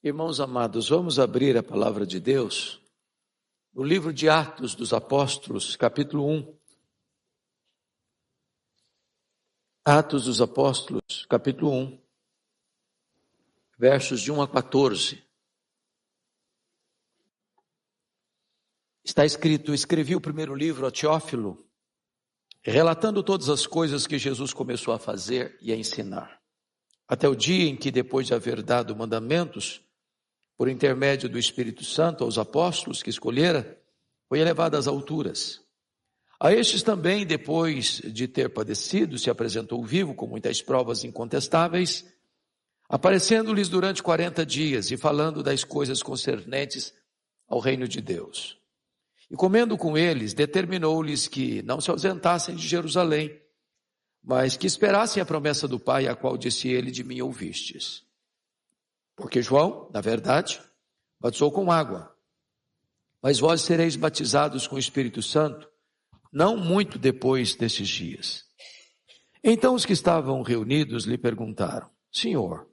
Irmãos amados, vamos abrir a palavra de Deus no livro de Atos dos Apóstolos, capítulo 1. Atos dos Apóstolos, capítulo 1, versos de 1 a 14. Está escrito: escrevi o primeiro livro a Teófilo, relatando todas as coisas que Jesus começou a fazer e a ensinar, até o dia em que, depois de haver dado mandamentos, por intermédio do Espírito Santo aos apóstolos que escolhera, foi elevado às alturas. A estes também, depois de ter padecido, se apresentou vivo com muitas provas incontestáveis, aparecendo-lhes durante 40 dias e falando das coisas concernentes ao reino de Deus. E comendo com eles, determinou-lhes que não se ausentassem de Jerusalém, mas que esperassem a promessa do Pai, a qual disse ele: de mim ouvistes. Porque João, na verdade, batizou com água, mas vós sereis batizados com o Espírito Santo, não muito depois destes dias. Então os que estavam reunidos lhe perguntaram: Senhor,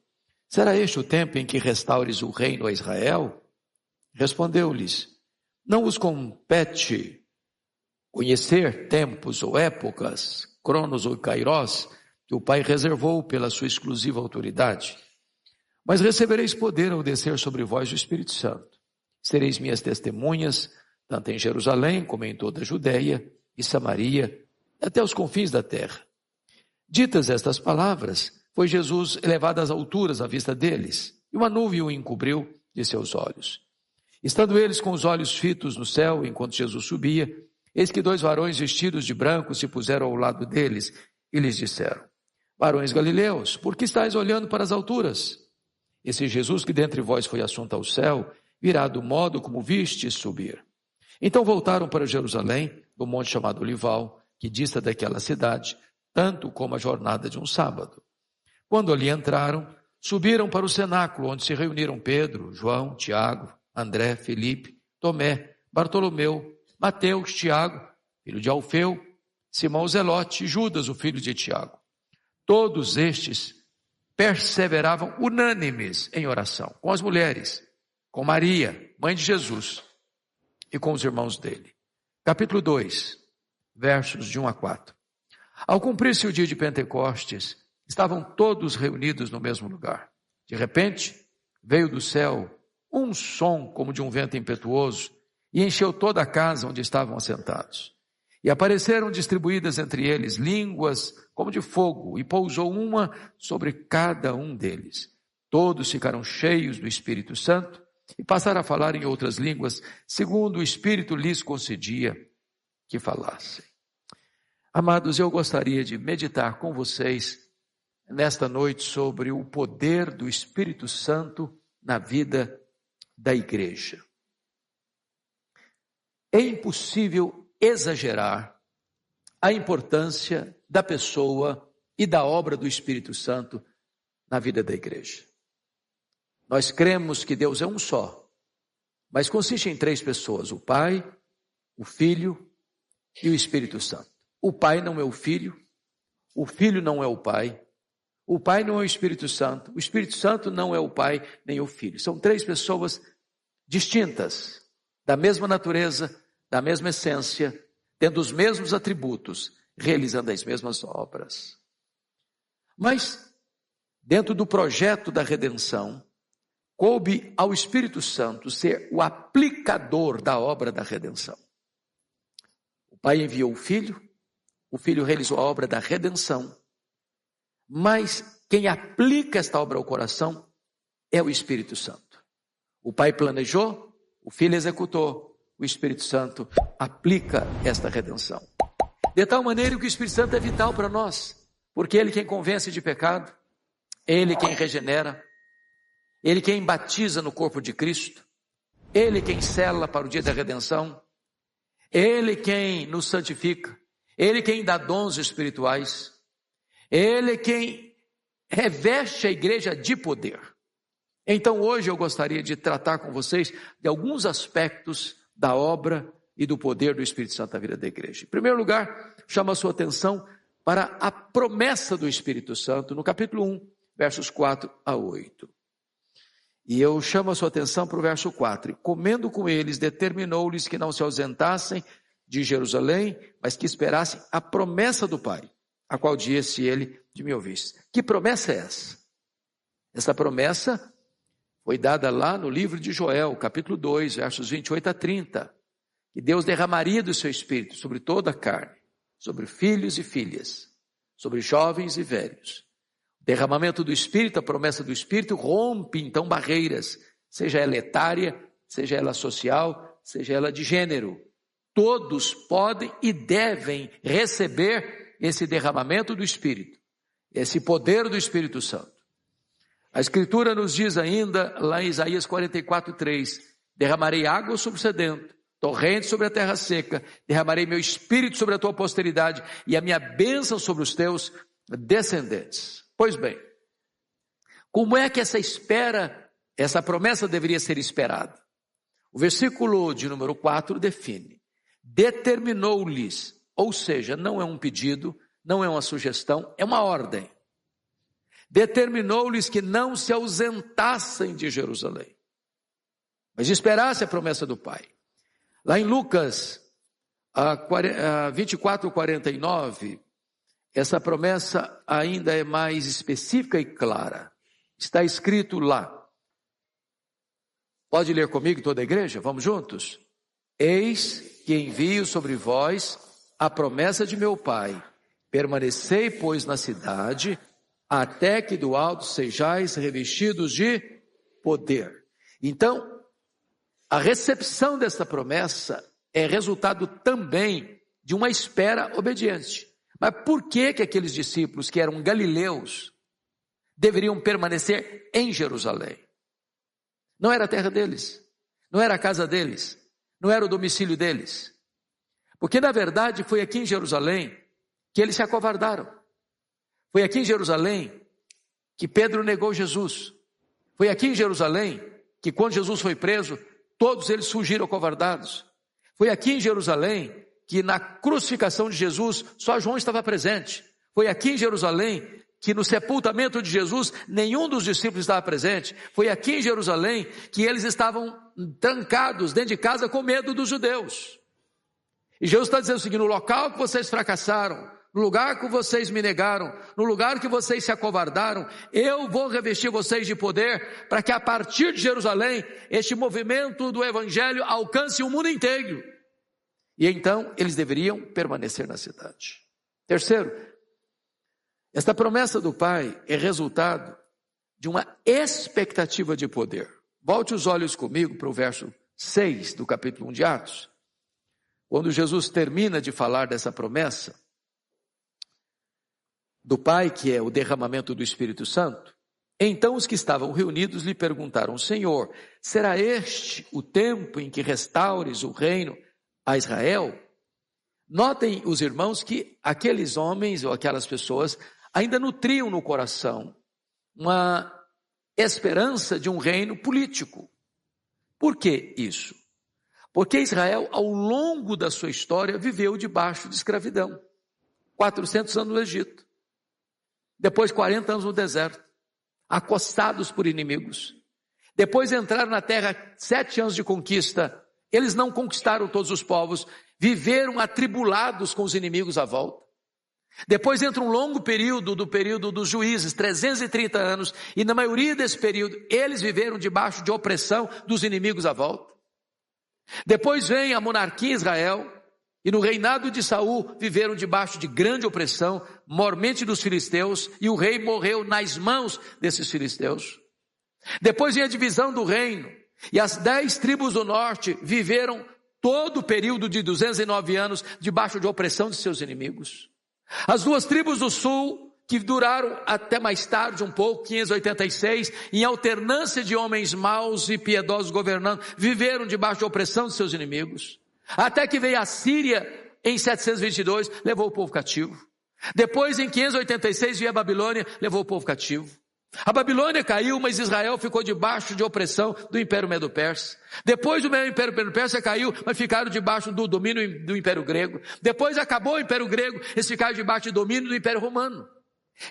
será este o tempo em que restaures o reino a Israel? Respondeu-lhes: não vos compete conhecer tempos ou épocas, cronos ou kairós, que o Pai reservou pela sua exclusiva autoridade. Mas recebereis poder ao descer sobre vós o Espírito Santo. Sereis minhas testemunhas, tanto em Jerusalém como em toda a Judeia e Samaria, até os confins da terra. Ditas estas palavras, foi Jesus elevado às alturas à vista deles, e uma nuvem o encobriu de seus olhos. Estando eles com os olhos fitos no céu, enquanto Jesus subia, eis que 2 varões vestidos de branco se puseram ao lado deles e lhes disseram: varões galileus, por que estáis olhando para as alturas? Esse Jesus que dentre vós foi assunto ao céu, virá do modo como vistes subir. Então voltaram para Jerusalém, do monte chamado Olival, que dista daquela cidade, tanto como a jornada de um sábado. Quando ali entraram, subiram para o cenáculo, onde se reuniram Pedro, João, Tiago, André, Felipe, Tomé, Bartolomeu, Mateus, Tiago, filho de Alfeu, Simão Zelote e Judas, o filho de Tiago. Todos estes perseveravam unânimes em oração, com as mulheres, com Maria, mãe de Jesus, e com os irmãos dele. Capítulo 2, versos de 1 a 4. Ao cumprir-se o dia de Pentecostes, estavam todos reunidos no mesmo lugar. De repente, veio do céu um som como de um vento impetuoso e encheu toda a casa onde estavam assentados. E apareceram distribuídas entre eles línguas como de fogo, e pousou uma sobre cada um deles. Todos ficaram cheios do Espírito Santo e passaram a falar em outras línguas, segundo o Espírito lhes concedia que falassem. Amados, eu gostaria de meditar com vocês nesta noite sobre o poder do Espírito Santo na vida da igreja. É impossível exagerar a importância da pessoa e da obra do Espírito Santo na vida da igreja. Nós cremos que Deus é um só, mas consiste em 3 pessoas: o Pai, o Filho e o Espírito Santo. O Pai não é o Filho não é o Pai não é o Espírito Santo não é o Pai nem o Filho. São 3 pessoas distintas, da mesma natureza, da mesma essência, tendo os mesmos atributos, realizando as mesmas obras. Mas, dentro do projeto da redenção, coube ao Espírito Santo ser o aplicador da obra da redenção. O Pai enviou o Filho realizou a obra da redenção, mas quem aplica esta obra ao coração é o Espírito Santo. O Pai planejou, o Filho executou, o Espírito Santo aplica esta redenção. De tal maneira que o Espírito Santo é vital para nós, porque Ele quem convence de pecado, Ele quem regenera, Ele quem batiza no corpo de Cristo, Ele quem sela para o dia da redenção, Ele quem nos santifica, Ele quem dá dons espirituais, Ele quem reveste a igreja de poder. Então hoje eu gostaria de tratar com vocês de alguns aspectos da obra e do poder do Espírito Santo na vida da igreja. Em primeiro lugar, chama a sua atenção para a promessa do Espírito Santo no capítulo 1, versos 4 a 8. E eu chamo a sua atenção para o verso 4. E comendo com eles, determinou-lhes que não se ausentassem de Jerusalém, mas que esperassem a promessa do Pai, a qual disse ele de me ouvisse. Que promessa é essa? Essa promessa foi dada lá no livro de Joel, capítulo 2, versos 28 a 30. Que Deus derramaria do seu Espírito sobre toda a carne, sobre filhos e filhas, sobre jovens e velhos. O derramamento do Espírito, a promessa do Espírito, rompe então barreiras, seja ela etária, seja ela social, seja ela de gênero. Todos podem e devem receber esse derramamento do Espírito, esse poder do Espírito Santo. A Escritura nos diz ainda, lá em Isaías 44:3, derramarei água sobre o sedento, torrente sobre a terra seca, derramarei meu Espírito sobre a tua posteridade e a minha bênção sobre os teus descendentes. Pois bem, como é que essa promessa deveria ser esperada? O versículo de número 4 define: determinou-lhes, ou seja, não é um pedido, não é uma sugestão, é uma ordem. Determinou-lhes que não se ausentassem de Jerusalém, mas esperassem a promessa do Pai. Lá em Lucas 24:49, essa promessa ainda é mais específica e clara. Está escrito lá. Pode ler comigo toda a igreja? Vamos juntos? Eis que envio sobre vós a promessa de meu Pai. Permanecei, pois, na cidade, até que do alto sejais revestidos de poder. Então, a recepção desta promessa é resultado também de uma espera obediente. Mas por que aqueles discípulos que eram galileus deveriam permanecer em Jerusalém? Não era a terra deles, não era a casa deles, não era o domicílio deles. Porque na verdade foi aqui em Jerusalém que eles se acovardaram. Foi aqui em Jerusalém que Pedro negou Jesus. Foi aqui em Jerusalém que quando Jesus foi preso, todos eles fugiram acovardados. Foi aqui em Jerusalém que na crucificação de Jesus, só João estava presente. Foi aqui em Jerusalém que no sepultamento de Jesus, nenhum dos discípulos estava presente. Foi aqui em Jerusalém que eles estavam trancados dentro de casa com medo dos judeus. E Jesus está dizendo o seguinte: no local que vocês fracassaram, no lugar que vocês me negaram, no lugar que vocês se acovardaram, eu vou revestir vocês de poder, para que a partir de Jerusalém, este movimento do Evangelho alcance o mundo inteiro. E então, eles deveriam permanecer na cidade. Terceiro, esta promessa do Pai é resultado de uma expectativa de poder. Volte os olhos comigo para o verso 6 do capítulo 1 de Atos. Quando Jesus termina de falar dessa promessa do Pai, que é o derramamento do Espírito Santo, então os que estavam reunidos lhe perguntaram: Senhor, será este o tempo em que restaures o reino a Israel? Notem os irmãos que aqueles homens ou aquelas pessoas ainda nutriam no coração uma esperança de um reino político. Por que isso? Porque Israel, ao longo da sua história, viveu debaixo de escravidão. 400 anos no Egito. Depois 40 anos no deserto, acostados por inimigos. Depois entraram na terra 7 anos de conquista. Eles não conquistaram todos os povos, viveram atribulados com os inimigos à volta. Depois entra um longo período, do período dos juízes, 330 anos, e na maioria desse período, eles viveram debaixo de opressão dos inimigos à volta. Depois vem a monarquia em Israel, e no reinado de Saul viveram debaixo de grande opressão, mormente dos filisteus, e o rei morreu nas mãos desses filisteus. Depois vem a divisão do reino, e as 10 tribos do norte viveram todo o período de 209 anos debaixo de opressão de seus inimigos. As 2 tribos do sul, que duraram até mais tarde um pouco, 586, em alternância de homens maus e piedosos governando, viveram debaixo de opressão de seus inimigos. Até que veio a Síria em 722, levou o povo cativo. Depois em 586 veio a Babilônia, levou o povo cativo. A Babilônia caiu, mas Israel ficou debaixo de opressão do Império Medo-Persa. Depois do Império Medo-Persa caiu, mas ficaram debaixo do domínio do Império Grego. Depois acabou o Império Grego, eles ficaram debaixo do domínio do Império Romano.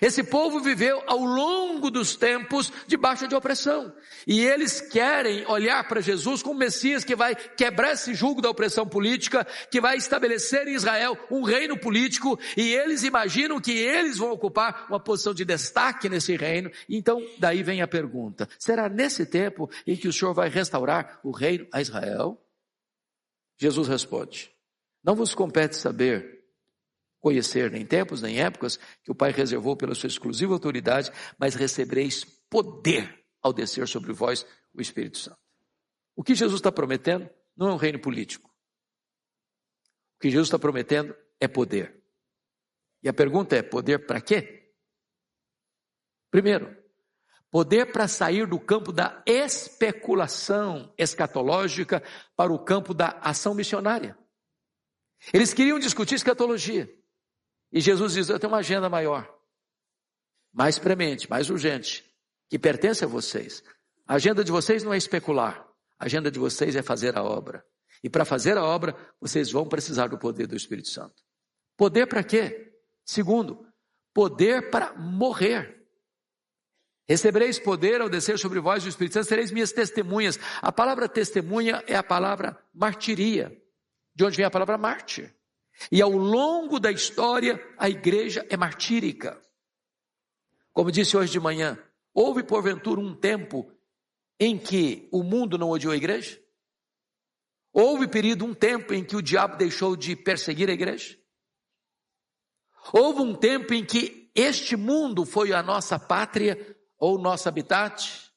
Esse povo viveu ao longo dos tempos debaixo de opressão. E eles querem olhar para Jesus como Messias que vai quebrar esse jugo da opressão política, que vai estabelecer em Israel um reino político, e eles imaginam que eles vão ocupar uma posição de destaque nesse reino. Então, daí vem a pergunta: será nesse tempo em que o Senhor vai restaurar o reino a Israel? Jesus responde: não vos compete saber, conhecer nem tempos, nem épocas que o Pai reservou pela sua exclusiva autoridade, mas recebereis poder ao descer sobre vós o Espírito Santo. O que Jesus está prometendo não é um reino político. O que Jesus está prometendo é poder. E a pergunta é: poder para quê? Primeiro, poder para sair do campo da especulação escatológica para o campo da ação missionária. Eles queriam discutir escatologia. E Jesus diz: eu tenho uma agenda maior, mais premente, mais urgente, que pertence a vocês. A agenda de vocês não é especular, a agenda de vocês é fazer a obra. E para fazer a obra, vocês vão precisar do poder do Espírito Santo. Poder para quê? Segundo, poder para morrer. Recebereis poder ao descer sobre vós o Espírito Santo, sereis minhas testemunhas. A palavra testemunha é a palavra martiria, de onde vem a palavra mártir. E ao longo da história, a igreja é martírica. Como disse hoje de manhã, houve porventura um tempo em que o mundo não odiou a igreja? Houve um tempo em que o diabo deixou de perseguir a igreja? Houve um tempo em que este mundo foi a nossa pátria ou nosso habitat?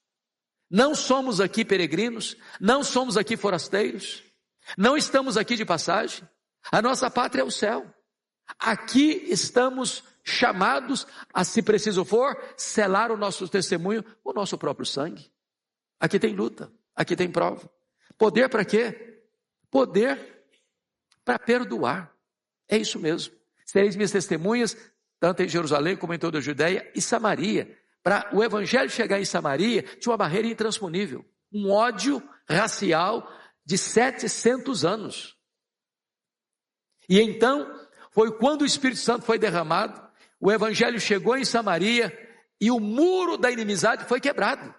Não somos aqui peregrinos, não somos aqui forasteiros, não estamos aqui de passagem. A nossa pátria é o céu. Aqui estamos chamados a, se preciso for, selar o nosso testemunho com o nosso próprio sangue. Aqui tem luta, aqui tem prova. Poder para quê? Poder para perdoar. É isso mesmo. Sereis minhas testemunhas, tanto em Jerusalém como em toda a Judéia e Samaria. Para o evangelho chegar em Samaria, tinha uma barreira intransponível. Um ódio racial de 700 anos. E então, foi quando o Espírito Santo foi derramado, o evangelho chegou em Samaria e o muro da inimizade foi quebrado.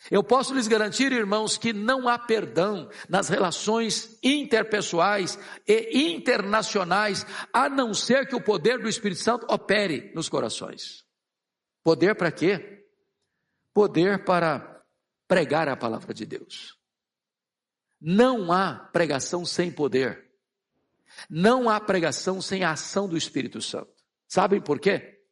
Eu posso lhes garantir, irmãos, que não há perdão nas relações interpessoais e internacionais, a não ser que o poder do Espírito Santo opere nos corações. Poder para quê? Poder para pregar a palavra de Deus. Não há pregação sem poder. Não há pregação sem a ação do Espírito Santo. Sabem por quê?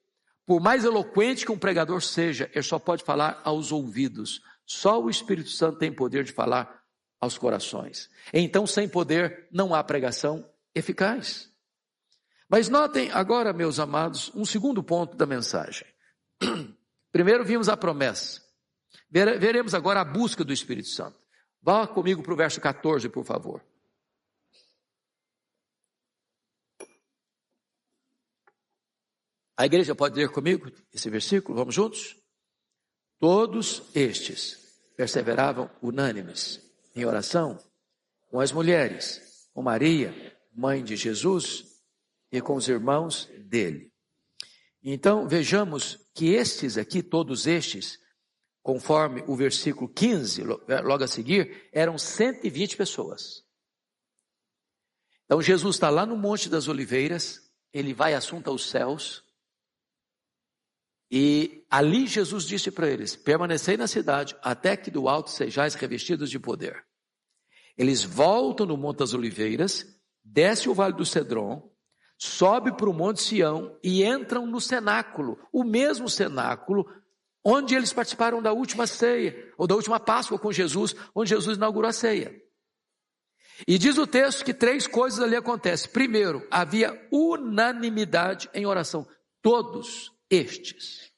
Por mais eloquente que um pregador seja, ele só pode falar aos ouvidos. Só o Espírito Santo tem poder de falar aos corações. Então, sem poder, não há pregação eficaz. Mas notem agora, meus amados, um segundo ponto da mensagem. Primeiro vimos a promessa. Veremos agora a busca do Espírito Santo. Vá comigo para o verso 14, por favor. A igreja pode ler comigo esse versículo? Vamos juntos? Todos estes perseveravam unânimes em oração com as mulheres, com Maria, mãe de Jesus, e com os irmãos dele. Então, vejamos que estes aqui, todos estes, conforme o versículo 15, logo a seguir, eram 120 pessoas. Então, Jesus está lá no Monte das Oliveiras, ele vai assunto aos céus, e ali Jesus disse para eles: permanecei na cidade, até que do alto sejais revestidos de poder. Eles voltam no Monte das Oliveiras, desce o Vale do Cedron, sobe para o Monte Sião e entram no cenáculo, o mesmo cenáculo onde eles participaram da última ceia, ou da última Páscoa com Jesus, onde Jesus inaugurou a ceia. E diz o texto que 3 coisas ali acontecem. Primeiro, havia unanimidade em oração. Todos estes.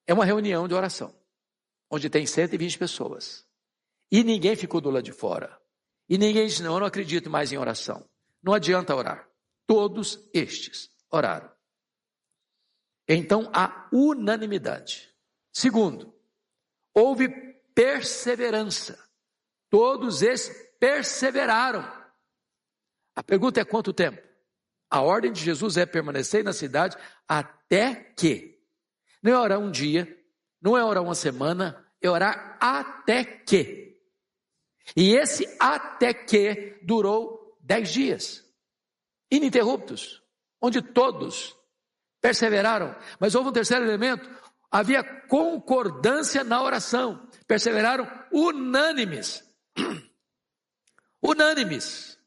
É uma reunião de oração, onde tem 120 pessoas. E ninguém ficou do lado de fora. E ninguém disse: não, eu não acredito mais em oração. Não adianta orar. Todos estes oraram. Então, há unanimidade. Segundo, houve perseverança. Todos estes perseveraram. A pergunta é: quanto tempo? A ordem de Jesus é permanecer na cidade até que. Não é orar um dia, não é orar uma semana, é orar até que. E esse até que durou 10 dias, ininterruptos, onde todos perseveraram. Mas houve um terceiro elemento, havia concordância na oração, perseveraram unânimes. Unânimes.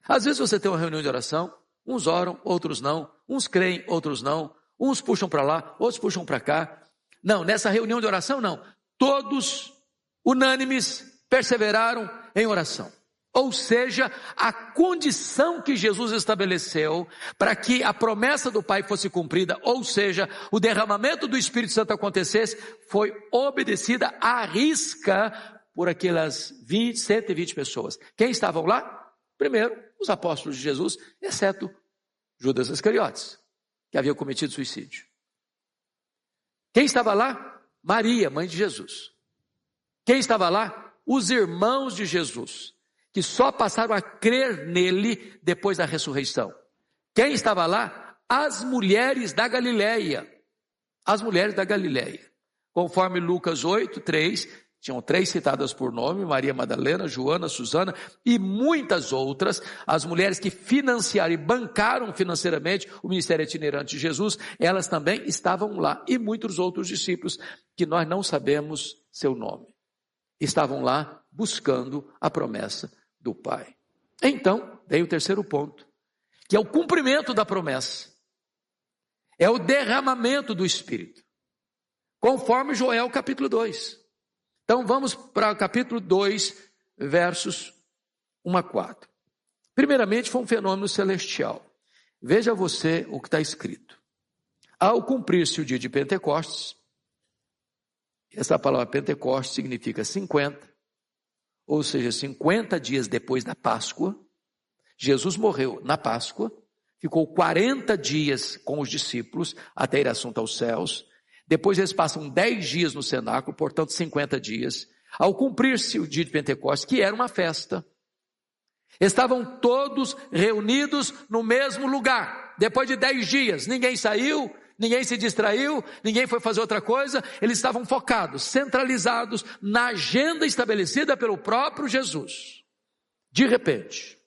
Às vezes você tem uma reunião de oração, uns oram, outros não, uns creem, outros não, uns puxam para lá, outros puxam para cá. Não, nessa reunião de oração não, todos unânimes perseveraram em oração. Ou seja, a condição que Jesus estabeleceu para que a promessa do Pai fosse cumprida, ou seja, o derramamento do Espírito Santo acontecesse, foi obedecida à risca por aquelas 120 pessoas. Quem estavam lá? Primeiro, os apóstolos de Jesus, exceto Judas Iscariotes, que havia cometido suicídio. Quem estava lá? Maria, mãe de Jesus. Quem estava lá? Os irmãos de Jesus, que só passaram a crer nele depois da ressurreição. Quem estava lá? As mulheres da Galileia. As mulheres da Galileia. Conforme Lucas 8:3, tinham 3 citadas por nome, Maria Madalena, Joana, Susana e muitas outras, as mulheres que financiaram e bancaram financeiramente o ministério itinerante de Jesus, elas também estavam lá, e muitos outros discípulos, que nós não sabemos seu nome. Estavam lá buscando a promessa do Pai. Então, veio o terceiro ponto, que é o cumprimento da promessa. É o derramamento do Espírito, conforme Joel capítulo 2. Então vamos para o capítulo 2, versos 1 a 4. Primeiramente foi um fenômeno celestial. Veja você o que está escrito. Ao cumprir-se o dia de Pentecostes, essa palavra Pentecostes significa 50, ou seja, 50 dias depois da Páscoa. Jesus morreu na Páscoa, ficou 40 dias com os discípulos até ir assunto aos céus. Depois eles passam 10 dias no cenáculo, portanto 50 dias. Ao cumprir-se o dia de Pentecostes, que era uma festa, estavam todos reunidos no mesmo lugar. Depois de 10 dias, ninguém saiu, ninguém se distraiu, ninguém foi fazer outra coisa. Eles estavam focados, centralizados na agenda estabelecida pelo próprio Jesus. De repente,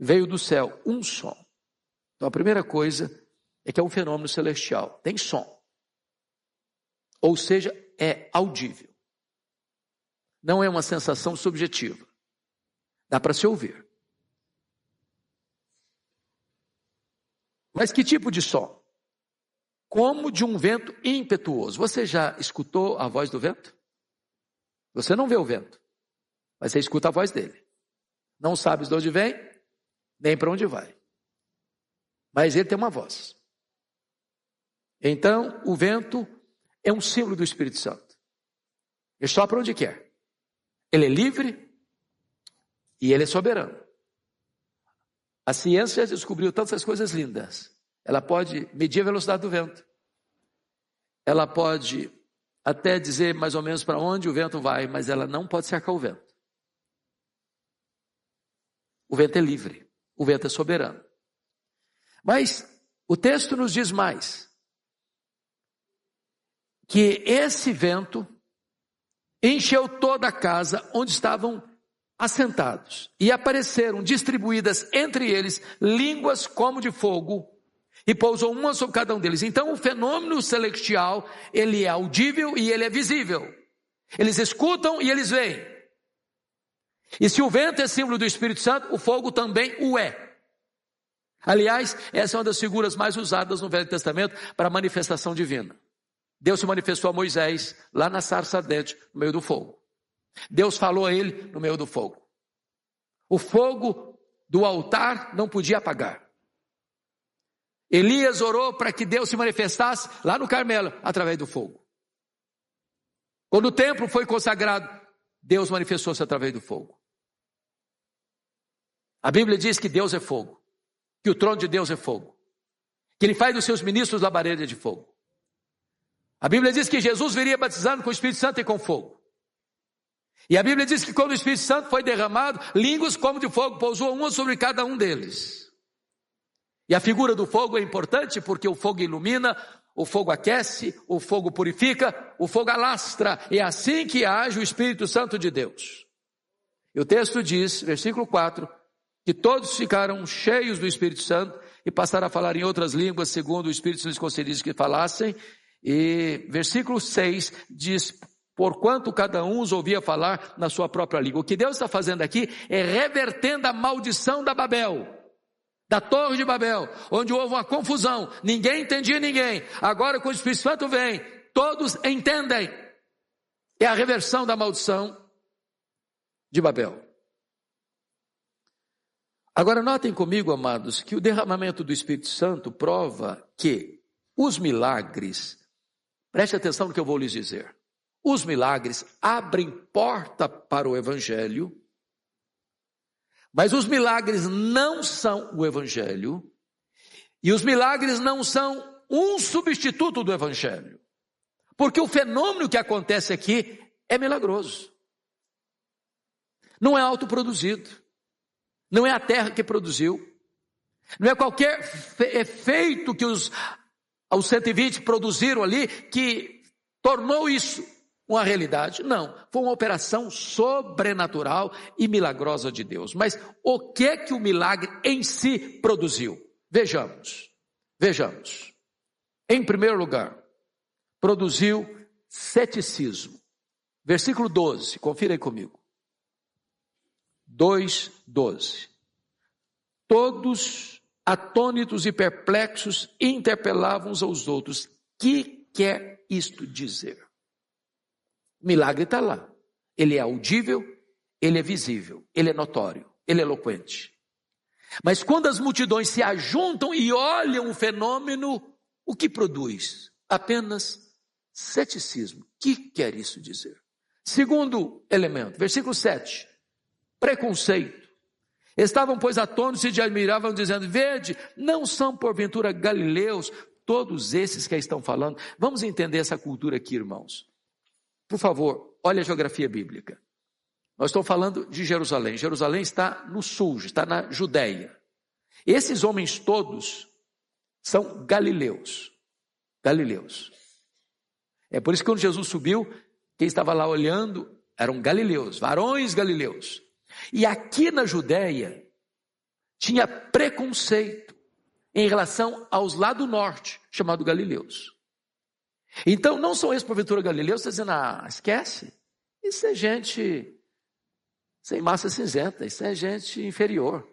veio do céu um som. Então a primeira coisa é que é um fenômeno celestial, tem som, ou seja, é audível, não é uma sensação subjetiva, dá para se ouvir. Mas que tipo de som? Como de um vento impetuoso. Você já escutou a voz do vento? Você não vê o vento, mas você escuta a voz dele. Não sabes de onde vem, nem para onde vai, mas ele tem uma voz. Então, o vento é um símbolo do Espírito Santo. Ele sopra onde quer. Ele é livre e ele é soberano. A ciência descobriu tantas coisas lindas. Ela pode medir a velocidade do vento. Ela pode até dizer mais ou menos para onde o vento vai, mas ela não pode cercar o vento. O vento é livre, o vento é soberano. Mas o texto nos diz mais, que esse vento encheu toda a casa onde estavam assentados, e apareceram distribuídas entre eles línguas como de fogo, e pousou uma sobre cada um deles. Então o fenômeno celestial, ele é audível e ele é visível. Eles escutam e eles veem. E se o vento é símbolo do Espírito Santo, o fogo também o é. Aliás, essa é uma das figuras mais usadas no Velho Testamento para a manifestação divina. Deus se manifestou a Moisés lá na sarça ardente, no meio do fogo. Deus falou a ele no meio do fogo. O fogo do altar não podia apagar. Elias orou para que Deus se manifestasse lá no Carmelo, através do fogo. Quando o templo foi consagrado, Deus manifestou-se através do fogo. A Bíblia diz que Deus é fogo, que o trono de Deus é fogo, que Ele faz dos seus ministros labareda de fogo. A Bíblia diz que Jesus viria batizando com o Espírito Santo e com fogo. E a Bíblia diz que quando o Espírito Santo foi derramado, línguas como de fogo pousou uma sobre cada um deles. E a figura do fogo é importante porque o fogo ilumina, o fogo aquece, o fogo purifica, o fogo alastra. É assim que age o Espírito Santo de Deus. E o texto diz, versículo 4, que todos ficaram cheios do Espírito Santo e passaram a falar em outras línguas, segundo o Espírito lhes concedisse que falassem. E versículo 6 diz, porquanto cada um os ouvia falar na sua própria língua. O que Deus está fazendo aqui é revertendo a maldição da Babel, da Torre de Babel, onde houve uma confusão, ninguém entendia ninguém. Agora, quando o Espírito Santo vem, todos entendem. É a reversão da maldição de Babel. Agora, notem comigo, amados, que o derramamento do Espírito Santo prova que os milagres, preste atenção no que eu vou lhes dizer, os milagres abrem porta para o Evangelho, mas os milagres não são o Evangelho, e os milagres não são um substituto do Evangelho, porque o fenômeno que acontece aqui é milagroso, não é autoproduzido, não é a terra que produziu, não é qualquer efeito que os 120 produziram ali que tornou isso uma realidade. Não, foi uma operação sobrenatural e milagrosa de Deus. Mas o que é que o milagre em si produziu? Vejamos. Em primeiro lugar, produziu ceticismo. Versículo 12, confira aí comigo. 2:12. Todos atônitos e perplexos interpelavam uns aos outros. Que quer isto dizer? O milagre está lá. Ele é audível, ele é visível, ele é notório, ele é eloquente. Mas quando as multidões se ajuntam e olham o fenômeno, o que produz? Apenas ceticismo. O que quer isso dizer? Segundo elemento, versículo 7. Preconceito. Estavam, pois, atônitos e admiravam, dizendo, vede, não são porventura galileus todos esses que aí estão falando? Vamos entender essa cultura aqui, irmãos. Por favor, olha a geografia bíblica. Nós estamos falando de Jerusalém. Jerusalém está no sul, está na Judéia. Esses homens todos são galileus. Galileus. É por isso que quando Jesus subiu, quem estava lá olhando eram galileus, varões galileus. E aqui na Judéia tinha preconceito em relação aos lá do norte, chamado galileus. Então, não são esses porventura galileus, você está dizendo, esquece, isso é gente sem massa cinzenta, isso é gente inferior.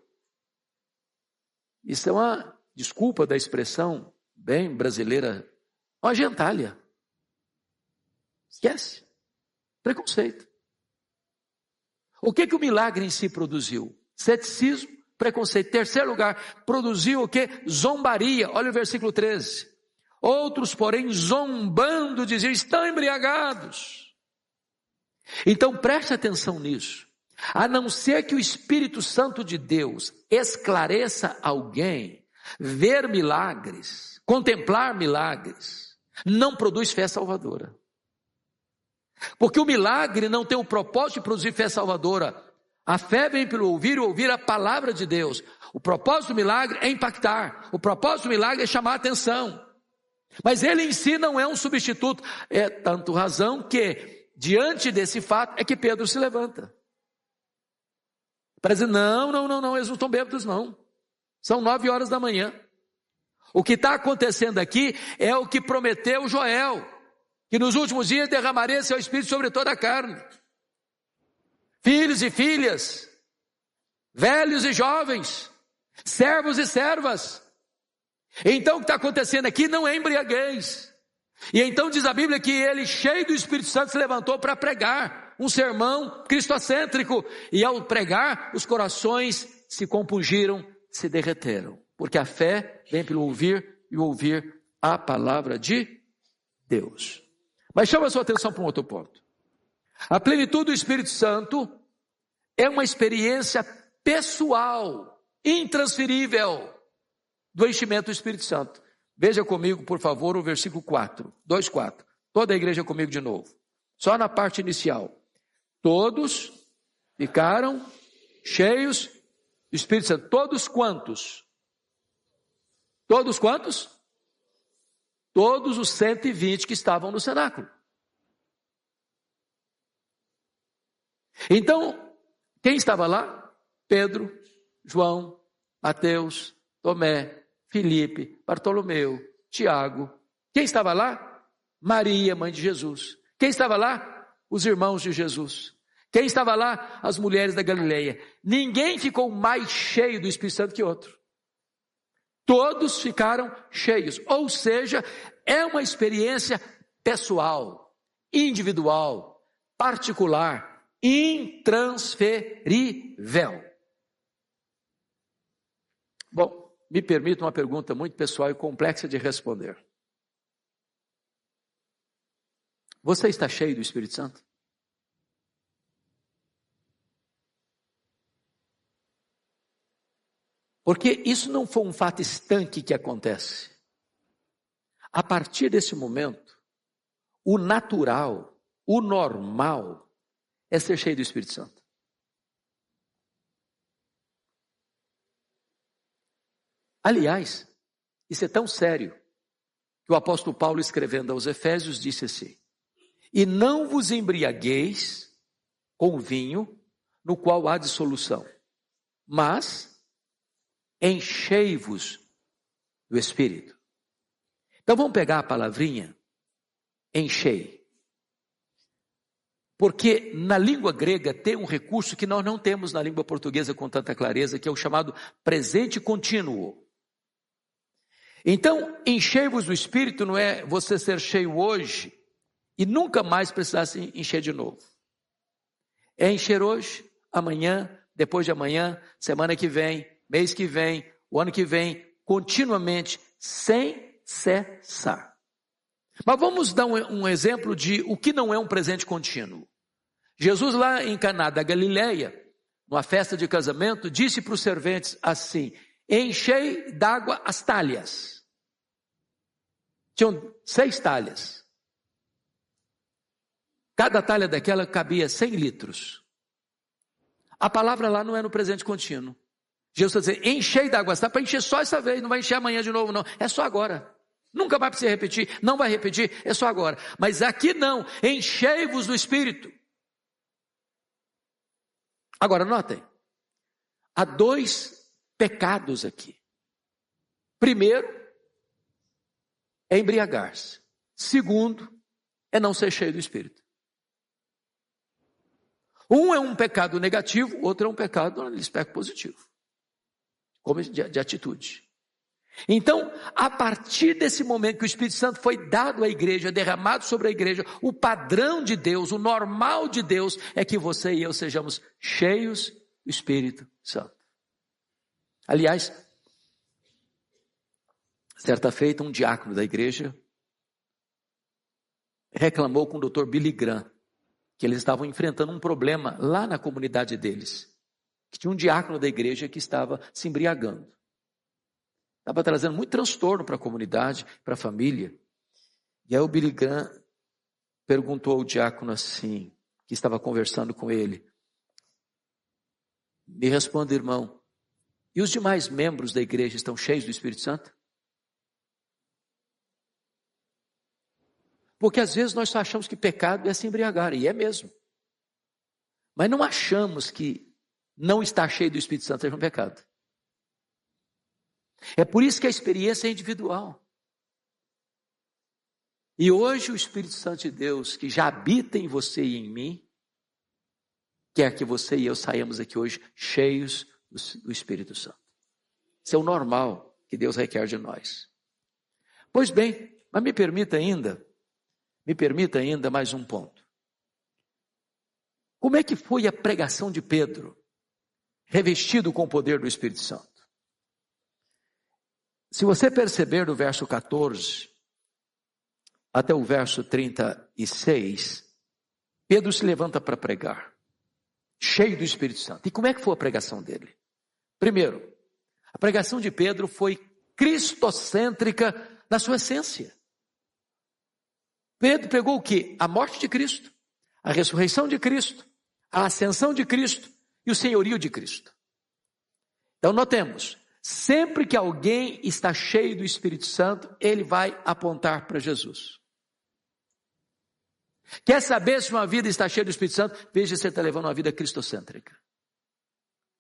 Isso é uma, desculpa da expressão bem brasileira, uma gentalha. Esquece, preconceito. O que o milagre em si produziu? Ceticismo, preconceito. Terceiro lugar, produziu o que? Zombaria. Olha o versículo 13. Outros, porém, zombando, diziam, estão embriagados. Então, preste atenção nisso. A não ser que o Espírito Santo de Deus esclareça alguém, ver milagres, contemplar milagres, não produz fé salvadora. Porque o milagre não tem o propósito de produzir fé salvadora. A fé vem pelo ouvir e ouvir a palavra de Deus. O propósito do milagre é impactar. O propósito do milagre é chamar a atenção. Mas ele em si não é um substituto. É tanto razão que, diante desse fato, é que Pedro se levanta. Para dizer, não, eles não estão bêbados não. São 9 horas da manhã. O que está acontecendo aqui é o que prometeu Joel. Que nos últimos dias derramaria seu Espírito sobre toda a carne. Filhos e filhas, velhos e jovens, servos e servas. Então o que está acontecendo aqui não é embriaguez. E então diz a Bíblia que ele, cheio do Espírito Santo, se levantou para pregar um sermão cristocêntrico. E ao pregar, os corações se compungiram, se derreteram. Porque a fé vem pelo ouvir e ouvir a palavra de Deus. Mas chama a sua atenção para um outro ponto. A plenitude do Espírito Santo é uma experiência pessoal, intransferível, do enchimento do Espírito Santo. Veja comigo, por favor, o versículo 4, 2:4. Toda a igreja comigo de novo. Só na parte inicial. Todos ficaram cheios do Espírito Santo. Todos quantos? Todos quantos? Todos os 120 que estavam no cenáculo. Então, quem estava lá? Pedro, João, Mateus, Tomé, Filipe, Bartolomeu, Tiago. Quem estava lá? Maria, mãe de Jesus. Quem estava lá? Os irmãos de Jesus. Quem estava lá? As mulheres da Galileia. Ninguém ficou mais cheio do Espírito Santo que outro. Todos ficaram cheios. Ou seja, é uma experiência pessoal, individual, particular, intransferível. Bom, me permita uma pergunta muito pessoal e complexa de responder. Você está cheio do Espírito Santo? Porque isso não foi um fato estanque que acontece. A partir desse momento, o natural, o normal, é ser cheio do Espírito Santo. Aliás, isso é tão sério, que o apóstolo Paulo, escrevendo aos Efésios, disse assim: e não vos embriagueis com vinho, no qual há dissolução, mas enchei-vos do Espírito. Então vamos pegar a palavrinha enchei. Porque na língua grega tem um recurso que nós não temos na língua portuguesa com tanta clareza, que é o chamado presente contínuo. Então, enchei-vos do Espírito não é você ser cheio hoje e nunca mais precisar se encher de novo. É encher hoje, amanhã, depois de amanhã, semana que vem, mês que vem, o ano que vem, continuamente, sem cessar. Mas vamos dar um exemplo de o que não é um presente contínuo. Jesus lá em Caná da Galileia, numa festa de casamento, disse para os serventes assim: enchei d'água as talhas. Tinham 6 talhas. Cada talha daquela cabia 100 litros. A palavra lá não é no presente contínuo. Jesus está dizendo, enchei d'água as talhas, para encher só essa vez, não vai encher amanhã de novo não, é só agora. Nunca vai precisar repetir, não vai repetir, é só agora. Mas aqui não, enchei-vos do Espírito. Agora notem, há 2 pecados aqui. Primeiro, é embriagar-se. Segundo, é não ser cheio do Espírito. Um é um pecado negativo, outro é um pecado, aspecto positivo. Como de atitude. Então, a partir desse momento que o Espírito Santo foi dado à igreja, derramado sobre a igreja, o padrão de Deus, o normal de Deus, é que você e eu sejamos cheios do Espírito Santo. Aliás, certa feita, um diácono da igreja reclamou com o Dr. Billy Graham que eles estavam enfrentando um problema lá na comunidade deles, que tinha um diácono da igreja que estava se embriagando. Estava trazendo muito transtorno para a comunidade, para a família. E aí o Billy Graham perguntou ao diácono assim, que estava conversando com ele: me responda, irmão, e os demais membros da igreja estão cheios do Espírito Santo? Porque às vezes nós só achamos que pecado é se embriagar, e é mesmo. Mas não achamos que não estar cheio do Espírito Santo seja um pecado. É por isso que a experiência é individual. E hoje o Espírito Santo de Deus, que já habita em você e em mim, quer que você e eu saiamos aqui hoje cheios do Espírito Santo. Isso é o normal que Deus requer de nós. Pois bem, mas me permita ainda mais um ponto. Como é que foi a pregação de Pedro, revestido com o poder do Espírito Santo? Se você perceber do verso 14 até o verso 36, Pedro se levanta para pregar, cheio do Espírito Santo. E como é que foi a pregação dele? Primeiro, a pregação de Pedro foi cristocêntrica na sua essência. Pedro pregou o quê? A morte de Cristo, a ressurreição de Cristo, a ascensão de Cristo e o senhorio de Cristo. Então notemos, Sempre que alguém está cheio do Espírito Santo, ele vai apontar para Jesus. Quer saber se uma vida está cheia do Espírito Santo? Veja se você está levando uma vida cristocêntrica.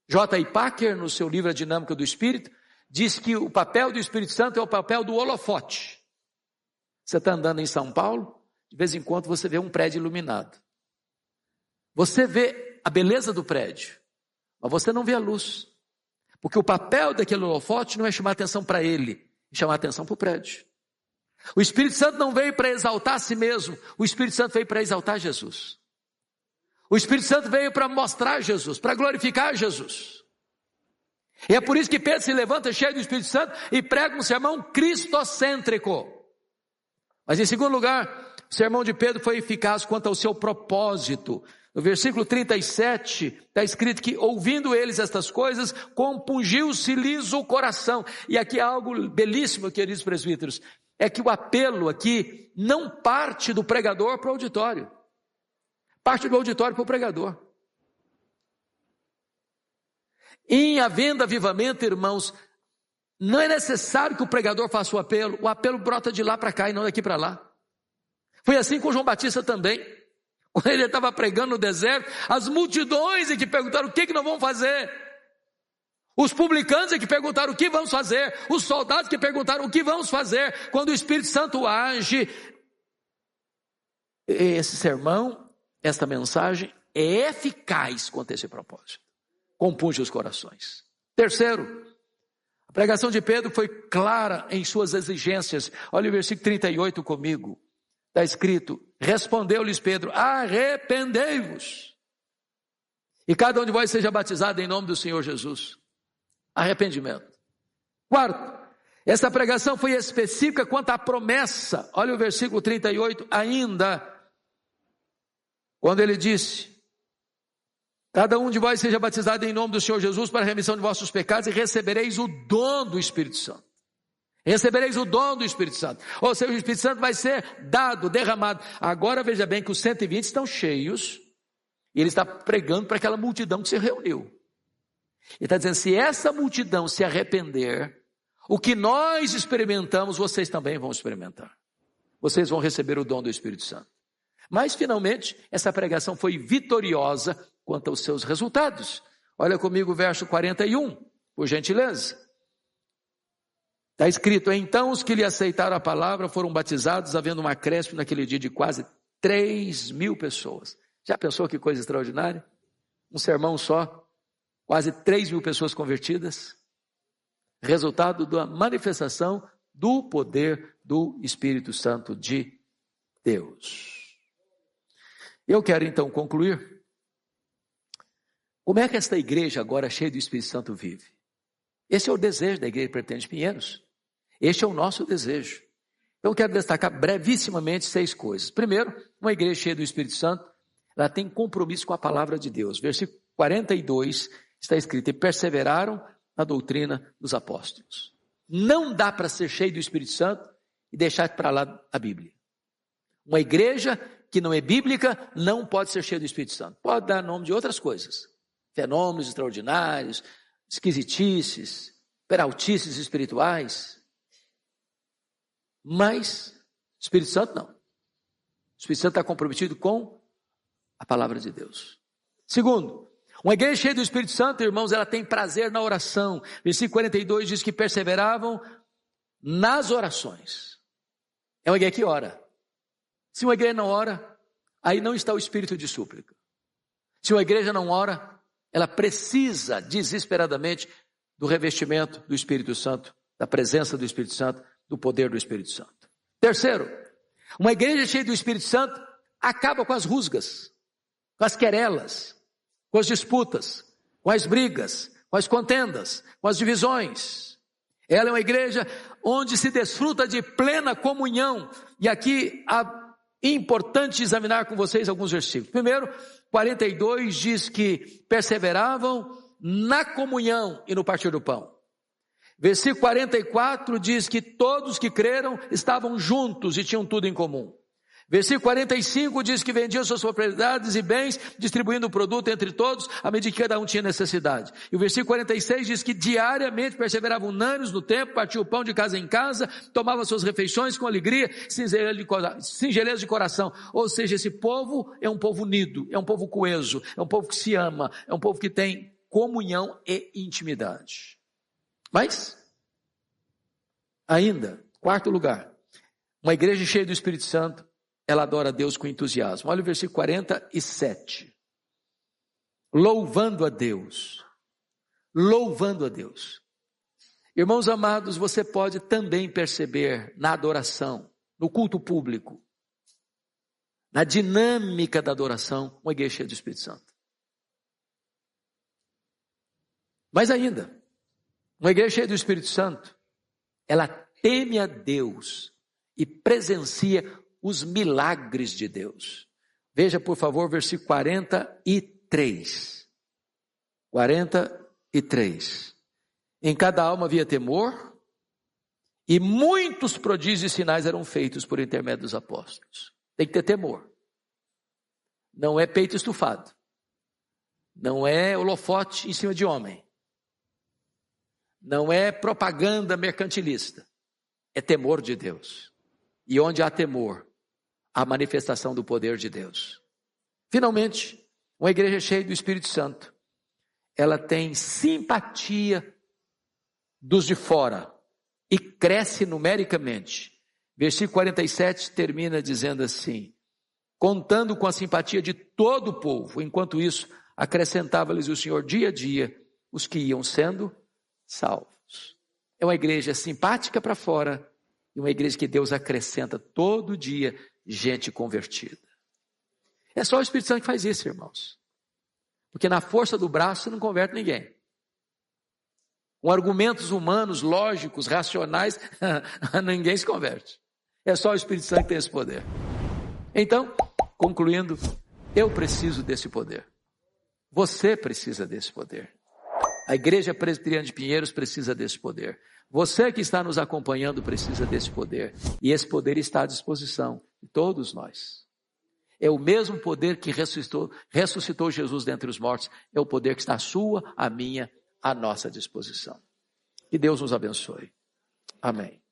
J.I. Packer, no seu livro A Dinâmica do Espírito, diz que o papel do Espírito Santo é o papel do holofote. Você está andando em São Paulo, de vez em quando você vê um prédio iluminado. Você vê a beleza do prédio, mas você não vê a luz. Porque o papel daquele holofote não é chamar atenção para ele, é chamar atenção para o prédio. O Espírito Santo não veio para exaltar a si mesmo, o Espírito Santo veio para exaltar Jesus. O Espírito Santo veio para mostrar Jesus, para glorificar Jesus. E é por isso que Pedro se levanta cheio do Espírito Santo e prega um sermão cristocêntrico. Mas em segundo lugar, o sermão de Pedro foi eficaz quanto ao seu propósito. No versículo 37, está escrito que, ouvindo eles estas coisas, compungiu-se-lhes o coração. E aqui há algo belíssimo, queridos presbíteros, é que o apelo aqui não parte do pregador para o auditório, parte do auditório para o pregador. Em havendo avivamento, irmãos, não é necessário que o pregador faça o apelo brota de lá para cá e não daqui para lá. Foi assim com João Batista também. Quando ele estava pregando no deserto, as multidões que perguntaram o que nós vamos fazer. Os publicanos que perguntaram o que vamos fazer. Os soldados que perguntaram o que vamos fazer. Quando o Espírito Santo age, esse sermão, esta mensagem é eficaz quanto a esse propósito. Compunge os corações. Terceiro, a pregação de Pedro foi clara em suas exigências. Olha o versículo 38 comigo. Está escrito, respondeu-lhes Pedro, arrependei-vos. E cada um de vós seja batizado em nome do Senhor Jesus. Arrependimento. Quarto, essa pregação foi específica quanto à promessa. Olha o versículo 38 ainda. Quando ele disse, cada um de vós seja batizado em nome do Senhor Jesus para a remissão de vossos pecados e recebereis o dom do Espírito Santo. Recebereis o dom do Espírito Santo. Ou seja, o Espírito Santo vai ser dado, derramado. Agora veja bem que os 120 estão cheios e ele está pregando para aquela multidão que se reuniu. Ele está dizendo, se essa multidão se arrepender, o que nós experimentamos, vocês também vão experimentar. Vocês vão receber o dom do Espírito Santo. Mas finalmente, essa pregação foi vitoriosa quanto aos seus resultados. Olha comigo o verso 41, por gentileza. Está escrito, então os que lhe aceitaram a palavra foram batizados, havendo um acréscimo naquele dia de quase 3.000 pessoas. Já pensou que coisa extraordinária? Um sermão só, quase 3.000 pessoas convertidas. Resultado da manifestação do poder do Espírito Santo de Deus. Eu quero então concluir. Como é que esta igreja agora cheia do Espírito Santo vive? Esse é o desejo da igreja Pretende Pinheiros. Este é o nosso desejo. Então eu quero destacar brevissimamente 6 coisas. Primeiro, uma igreja cheia do Espírito Santo, ela tem compromisso com a palavra de Deus. Versículo 42 está escrito, e perseveraram na doutrina dos apóstolos. Não dá para ser cheio do Espírito Santo e deixar para lá a Bíblia. Uma igreja que não é bíblica não pode ser cheia do Espírito Santo. Pode dar nome de outras coisas. Fenômenos extraordinários, esquisitices, peraltices espirituais. Mas, Espírito Santo não. O Espírito Santo está comprometido com a palavra de Deus. Segundo, uma igreja cheia do Espírito Santo, irmãos, ela tem prazer na oração. Versículo 42 diz que perseveravam nas orações. É uma igreja que ora. Se uma igreja não ora, aí não está o espírito de súplica. Se uma igreja não ora, ela precisa desesperadamente do revestimento do Espírito Santo, da presença do Espírito Santo, do poder do Espírito Santo. Terceiro, uma igreja cheia do Espírito Santo acaba com as rusgas, com as querelas, com as disputas, com as brigas, com as contendas, com as divisões. Ela é uma igreja onde se desfruta de plena comunhão. E aqui é importante examinar com vocês alguns versículos. Primeiro, 42 diz que perseveravam na comunhão e no partir do pão. Versículo 44 diz que todos que creram estavam juntos e tinham tudo em comum. Versículo 45 diz que vendiam suas propriedades e bens, distribuindo o produto entre todos, à medida que cada um tinha necessidade. E o versículo 46 diz que diariamente perseveravam unânimes no templo, partiam o pão de casa em casa, tomavam suas refeições com alegria, singeleza de coração. Ou seja, esse povo é um povo unido, é um povo coeso, é um povo que se ama, é um povo que tem comunhão e intimidade. Mas, ainda, quarto lugar, uma igreja cheia do Espírito Santo, ela adora a Deus com entusiasmo. Olha o versículo 47. Louvando a Deus. Louvando a Deus. Irmãos amados, você pode também perceber na adoração, no culto público, na dinâmica da adoração, uma igreja cheia do Espírito Santo. Mas ainda, uma igreja cheia do Espírito Santo, ela teme a Deus e presencia os milagres de Deus. Veja, por favor, versículo 43. 43. Em cada alma havia temor, e muitos prodígios e sinais eram feitos por intermédio dos apóstolos. Tem que ter temor. Não é peito estufado. Não é holofote em cima de homem. Não é propaganda mercantilista. É temor de Deus. E onde há temor, há manifestação do poder de Deus. Finalmente, uma igreja cheia do Espírito Santo, ela tem simpatia dos de fora e cresce numericamente. Versículo 47 termina dizendo assim: contando com a simpatia de todo o povo, enquanto isso, acrescentava-lhes o Senhor dia a dia os que iam sendo salvos. É uma igreja simpática para fora e uma igreja que Deus acrescenta todo dia gente convertida. É só o Espírito Santo que faz isso, irmãos. Porque na força do braço você não converte ninguém. Com argumentos humanos, lógicos, racionais, ninguém se converte. É só o Espírito Santo que tem esse poder. Então, concluindo, eu preciso desse poder. Você precisa desse poder. A Igreja Presbiteriana de Pinheiros precisa desse poder. Você que está nos acompanhando precisa desse poder. E esse poder está à disposição de todos nós. É o mesmo poder que ressuscitou Jesus dentre os mortos. É o poder que está à sua, à minha, à nossa disposição. Que Deus nos abençoe. Amém.